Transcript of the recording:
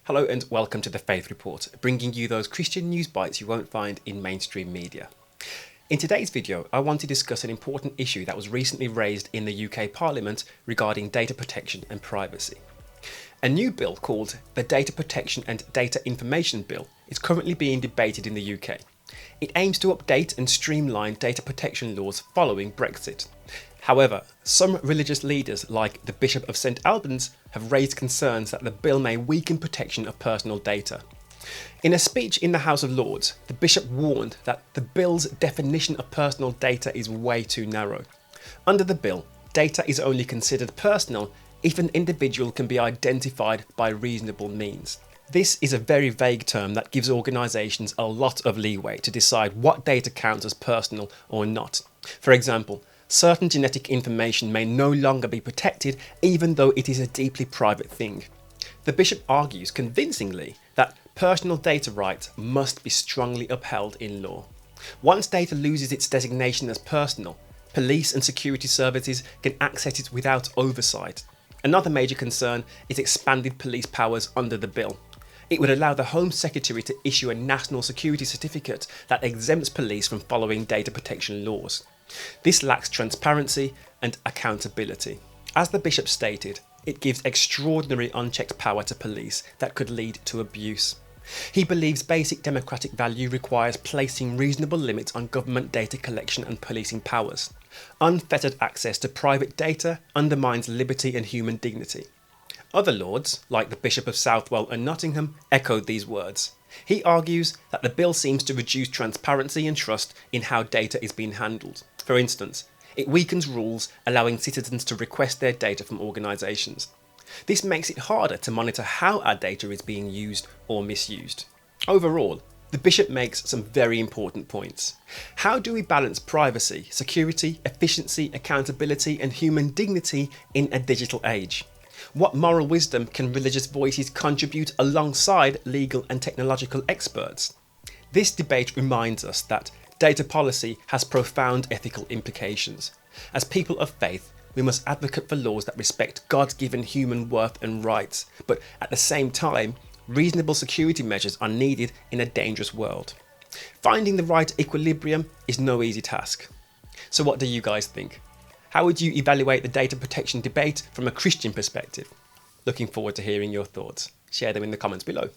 Hello and welcome to the Faith Report, bringing you those Christian news bites you won't find in mainstream media. In today's video, I want to discuss an important issue that was recently raised in the UK Parliament regarding data protection and privacy. A new bill called the Data Protection and Data Information Bill is currently being debated in the UK. It aims to update and streamline data protection laws following Brexit. However, some religious leaders, like the Bishop of St Albans, have raised concerns that the bill may weaken protection of personal data. In a speech in the House of Lords, the Bishop warned that the bill's definition of personal data is way too narrow. Under the bill, data is only considered personal if an individual can be identified by reasonable means. This is a very vague term that gives organisations a lot of leeway to decide what data counts as personal or not. For example, certain genetic information may no longer be protected even though it is a deeply private thing. The Bishop argues convincingly that personal data rights must be strongly upheld in law. Once data loses its designation as personal, police and security services can access it without oversight. Another major concern is expanded police powers under the bill. It would allow the Home Secretary to issue a national security certificate that exempts police from following data protection laws. This lacks transparency and accountability. As the Bishop stated, it gives extraordinary unchecked power to police that could lead to abuse. He believes basic democratic value requires placing reasonable limits on government data collection and policing powers. Unfettered access to private data undermines liberty and human dignity. Other lords, like the Bishop of Southwell and Nottingham, echoed these words. He argues that the bill seems to reduce transparency and trust in how data is being handled. For instance, it weakens rules allowing citizens to request their data from organisations. This makes it harder to monitor how our data is being used or misused. Overall, the Bishop makes some very important points. How do we balance privacy, security, efficiency, accountability and human dignity in a digital age? What moral wisdom can religious voices contribute alongside legal and technological experts? This debate reminds us that data policy has profound ethical implications. As people of faith, we must advocate for laws that respect God-given human worth and rights, but at the same time, reasonable security measures are needed in a dangerous world. Finding the right equilibrium is no easy task. So what do you guys think? How would you evaluate the data protection debate from a Christian perspective? Looking forward to hearing your thoughts. Share them in the comments below.